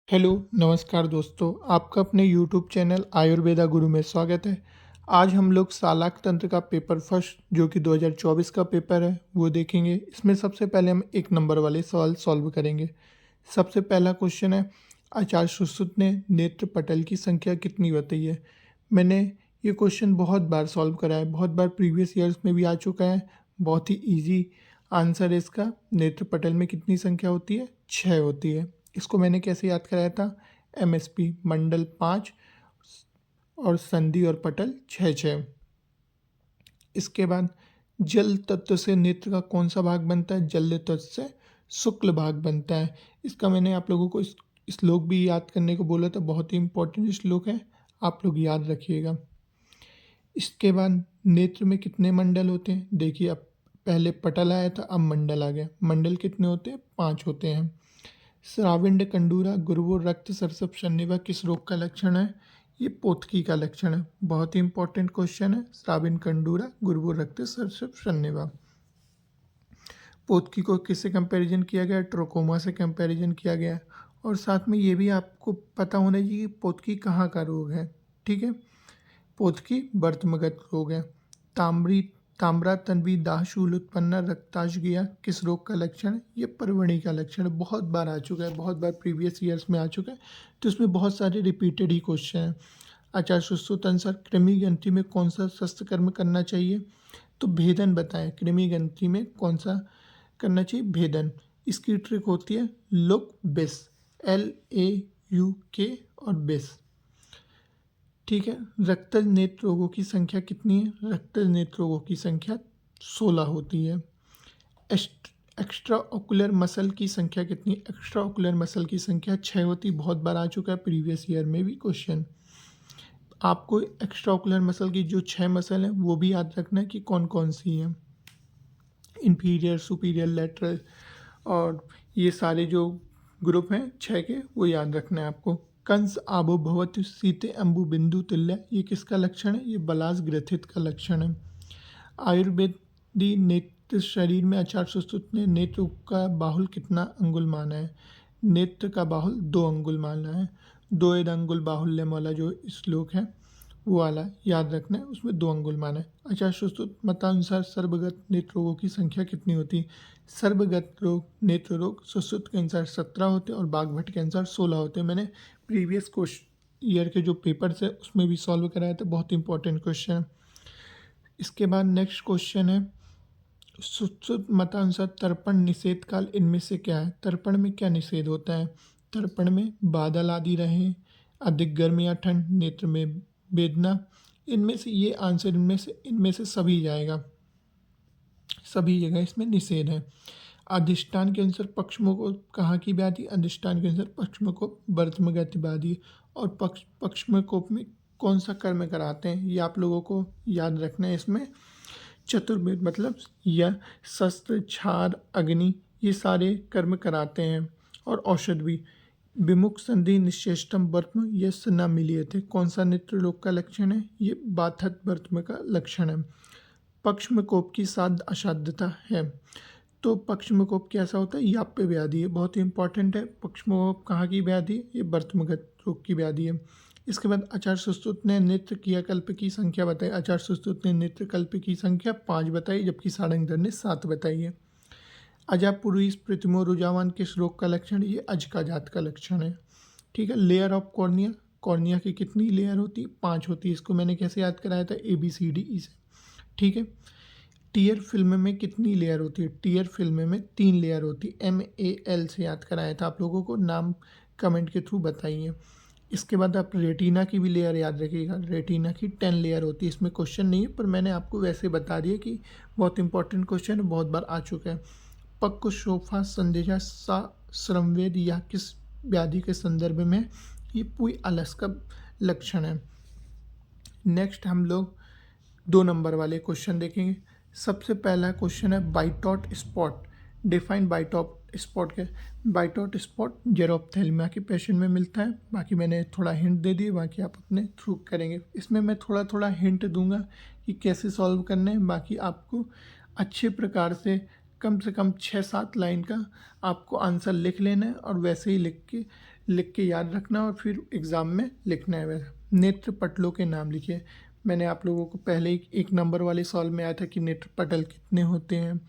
Hello, नमस्कार दोस्तों। आपका अपने यूट्यूब चैनल आयुर्वेदा गुरु में स्वागत है। आज हम लोग सालाक तंत्र का पेपर फर्स्ट जो कि 2024 का पेपर है वो देखेंगे। इसमें सबसे पहले हम एक नंबर वाले सवाल सॉल्व करेंगे। सबसे पहला क्वेश्चन है, आचार्य सुश्रुत ने नेत्र पटल की संख्या कितनी बताई है। मैंने ये क्वेश्चन बहुत बार सॉल्व करा है, बहुत बार प्रीवियस ईयर्स में भी आ चुका है। बहुत ही ईजी आंसर है इसका। नेत्र पटल में कितनी संख्या होती है? 6 होती है। इसको मैंने कैसे याद कराया था? एमएसपी मंडल 5 और संधि और पटल 6 इसके बाद जल तत्व से नेत्र का कौन सा भाग बनता है? जल तत्व से शुक्ल भाग बनता है। इसका मैंने आप लोगों को श्लोक भी याद करने को बोला था, बहुत ही इंपॉर्टेंट श्लोक है, आप लोग याद रखिएगा। इसके बाद नेत्र में कितने मंडल होते हैं? देखिए, अब पहले पटल आया था, अब मंडल आ गया। मंडल कितने होते हैं? 5 होते हैं। श्राविंड कंडूरा गुरुवो रक्त सरसप शनिवा किस रोग का लक्षण है? ये पोथकी का लक्षण है। बहुत ही इंपॉर्टेंट क्वेश्चन है। श्राविंड कंडूरा गुरुवो रक्त सरसप शनिवा। पोथकी को किससे कंपैरिजन किया गया? ट्रोकोमा से कंपैरिजन किया गया। और साथ में ये भी आपको पता होना चाहिए कि पोथकी कहाँ का रोग है। ठीक है, पोथकी बर्तमगत रोग है। ताम्री ताम्रा तन्वी दाहशूल उत्पन्न रक्ताशगिया किस रोग का लक्षण है? ये परवणी का लक्षण है। बहुत बार आ चुका है, बहुत बार प्रीवियस ईयर्स में आ चुका है, तो इसमें बहुत सारे रिपीटेड ही क्वेश्चन हैं। आचार्य सुश्रुत अनुसार कृमि ग्रंथि में कौन सा शस्त्र कर्म करना चाहिए? तो भेदन बताएं। कृमि ग्रंथि में कौन सा करना चाहिए? भेदन। इसकी ट्रिक होती है लुक बिस, LAUK और बिस। ठीक है। रक्तज नेत्र रोगों की संख्या कितनी है? रक्तज नेत्र रोगों की संख्या 16 होती है। एक्स्ट्रा ऑकुलर मसल की संख्या कितनी? एक्स्ट्रा ऑकुलर मसल की संख्या 6 होती। बहुत बार आ चुका है प्रीवियस ईयर में भी क्वेश्चन। आपको एक्स्ट्रा ऑकुलर मसल की जो 6 मसल हैं वो भी याद रखना है कि कौन कौन सी हैं। इंफीरियर, सुपीरियर, लेटरल और ये सारे जो ग्रुप हैं 6 के, वो याद रखना है आपको। कंस आबो भवत सीते अम्बु बिंदु तुल्य, ये किसका लक्षण है? ये बलास ग्रथित का लक्षण है। आयुर्वेदी नेत्र शरीर में आचार्य सुश्रुत ने नेत्र का बाहुल कितना अंगुल माना है? नेत्र का बाहुल 2 अंगुल माना है। 2 अंगुल बाहुल्य वाला जो श्लोक है वो वाला याद रखना है, उसमें 2 अंगुल माना है। आचार्य सुश्रुत मतानुसार सर्वगत नेत्र रोगों की संख्या कितनी होती? सर्वगत रोग नेत्र रोग सुश्रुत के अनुसार 17 होते हैं और बागभट्ट के अनुसार 16 होते हैं। मैंने प्रीवियस ईयर के जो पेपर्स है उसमें भी सॉल्व कराया था, बहुत इंपॉर्टेंट क्वेश्चन है। इसके बाद नेक्स्ट क्वेश्चन है, सुश्रुत मतानुसार तर्पण निषेध काल इनमें से क्या है? तर्पण में क्या निषेध होता है? तर्पण में बादल आदि रहें, अधिक गर्मी या ठंड, नेत्र में वेदना, इनमें से ये आंसर इनमें से सभी जाएगा। सभी जगह इसमें निषेध है। अधिष्ठान के अनुसार पक्ष्मों को कहाँ की व्याधि? अधिष्ठान के अनुसार पक्ष्मों को वर्तमगत व्याधि। और पक्ष्मकोप में कौन सा कर्म कराते हैं ये आप लोगों को याद रखना है। इसमें चतुर्वेद मतलब यह शस्त्र, क्षार, अग्नि, ये सारे कर्म कराते हैं। और औषध भी। विमुख संधि निश्चेष्टम वर्तम यश न मिलिए थे, कौन सा नेत्र रोग का लक्षण है? ये बाथत वर्तम का लक्षण है। पक्ष्मकोप की साध असाध्यता है। तो पक्ष्मकोप कैसा होता है? याप्य व्याधि है, बहुत ही इंपॉर्टेंट है। पक्ष्मकोप कहाँ की व्याधि है? ये वर्तमगत रोग की व्याधि है। इसके बाद आचार्य सुश्रुत ने नेत्र क्रियाकल्प की संख्या बताई। आचार्य सुश्रुत ने नेत्र कल्प की संख्या 5 बताई, जबकि सारंगधर ने 7 बताई है। अजा पुरुष प्रतिमो रुजावान किस रोग का लक्षण? ये अज का जात का लक्षण है। ठीक है। लेयर ऑफ कॉर्निया, कॉर्निया की कितनी लेयर होती है? 5 होती है। इसको मैंने कैसे याद कराया था? ABCDE से। ठीक है। टीयर फिल्म में कितनी लेयर होती है? टीयर फिल्म में 3 लेयर होती है। MAL से याद कराया था आप लोगों को, नाम कमेंट के थ्रू बताइए। इसके बाद आप रेटिना की भी लेयर याद रखिएगा। रेटिना की 10 लेयर होती है। इसमें क्वेश्चन नहीं है पर मैंने आपको वैसे बता दिया कि बहुत इंपॉर्टेंट क्वेश्चन है, बहुत बार आ चुका है। पक्क शोफा संदेशा सा श्रमवेद या किस व्याधि के संदर्भ में? ये पुई आलस का लक्षण है। नेक्स्ट हम लोग 2 नंबर वाले क्वेश्चन देखेंगे। सबसे पहला क्वेश्चन है Bitot spot. Define Bitot spot के। बाइटॉट स्पॉट जेरोप्थेल्मिया के पेशेंट में मिलता है। बाकी मैंने थोड़ा हिंट दे दिए, बाकी आप अपने थ्रू करेंगे। इसमें मैं थोड़ा थोड़ा हिंट दूंगा कि कैसे सॉल्व करने हैं। बाकी आपको अच्छे प्रकार से कम 6-7 लाइन का आपको आंसर लिख लेना है और वैसे ही लिख के लिख के याद रखना और फिर एग्ज़ाम में लिखना है वैसे। नेत्र पटलों के नाम लिखिए। मैंने आप लोगों को पहले ही 1 नंबर वाले सवाल में आया था कि नेत्र पटल कितने होते हैं,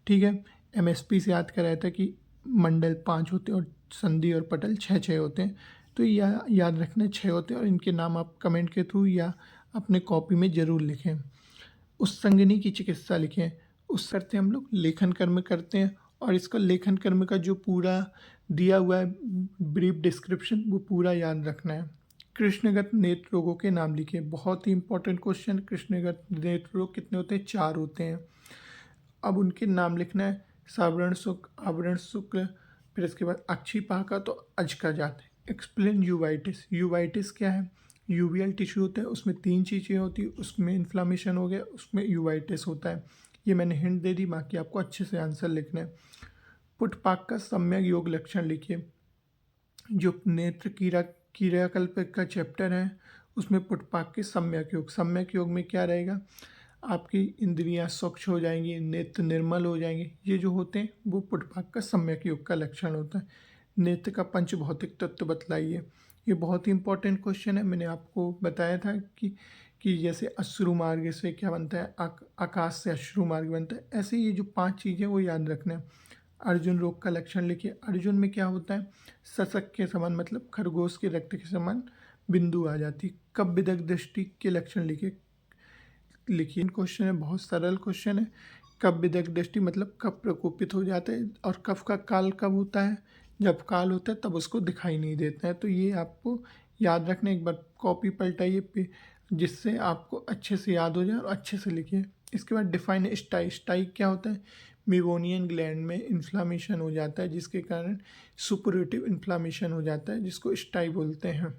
ठीक है। एमएसपी से याद कराया था कि मंडल 5 होते हैं और संधि और पटल 6-6 होते हैं। तो याद रखना 6 होते हैं और इनके नाम आप कमेंट के थ्रू या अपने कॉपी में ज़रूर लिखें। उस्संगनी की चिकित्सा लिखें। उस करते हम लोग लेखन कर्म करते हैं और इसका लेखन कर्म का जो पूरा दिया हुआ है ब्रीफ डिस्क्रिप्शन वो पूरा याद रखना है। कृष्णगत नेत्र रोगों के नाम लिखिए। बहुत ही इंपॉर्टेंट क्वेश्चन। कृष्णगत नेत्र रोग कितने होते हैं? 4 होते हैं। अब उनके नाम लिखना है। सावरण शुक्ल, आवरण शुक्ल, फिर इसके बाद अक्षिपाका तो अज का जात है। Explain uveitis. यूवाइटिस क्या है? यूवियल टिश्यू होता है, उसमें 3 चीज़ें होती है, उसमें इन्फ्लामेशन हो गया, उसमें यूवाइटिस होता है। ये मैंने हिंट दे दी, बाकी आपको अच्छे से आंसर लिखना है। पुटपाक का सम्यक योग लक्षण लिखिए। जो नेत्र क्रियाकल्प का चैप्टर है उसमें पुटपाक के सम्यक योग में क्या रहेगा? आपकी इंद्रियां स्वच्छ हो जाएंगी, नेत्र निर्मल हो जाएंगे। ये जो होते हैं वो पुटपाक का सम्यक योग का लक्षण होता है। नेत्र का पंच भौतिक तत्व बतलाइए। ये बहुत ही इंपॉर्टेंट क्वेश्चन है। मैंने आपको बताया था कि जैसे अश्रु मार्ग से क्या बनता है, आकाश से अश्रु मार्ग बनता है। ऐसे ये जो 5 चीज़ें वो याद रखना है। अर्जुन रोग का लक्षण लिखिए। अर्जुन में क्या होता है? सशक के समान, मतलब खरगोश के रक्त के समान बिंदु आ जाती। कब विदग्ध दृष्टि के लक्षण लिखिए। क्वेश्चन है, बहुत सरल क्वेश्चन है। कब विदग्ध दृष्टि मतलब कब प्रकोपित हो जाते हैं, और कब का काल कब होता है? जब काल होता है तब उसको दिखाई नहीं देता है। तो ये आपको याद रखना। एक बार कॉपी पलटाइए जिससे आपको अच्छे से याद हो जाए और अच्छे से लिखिए। इसके बाद डिफाइन स्टाई। स्टाई क्या होता है? मेवोनियन ग्लैंड में इन्फ्लामेशन हो जाता है जिसके कारण सुपुरेटिव इन्फ्लामेशन हो जाता है जिसको स्टाई बोलते हैं।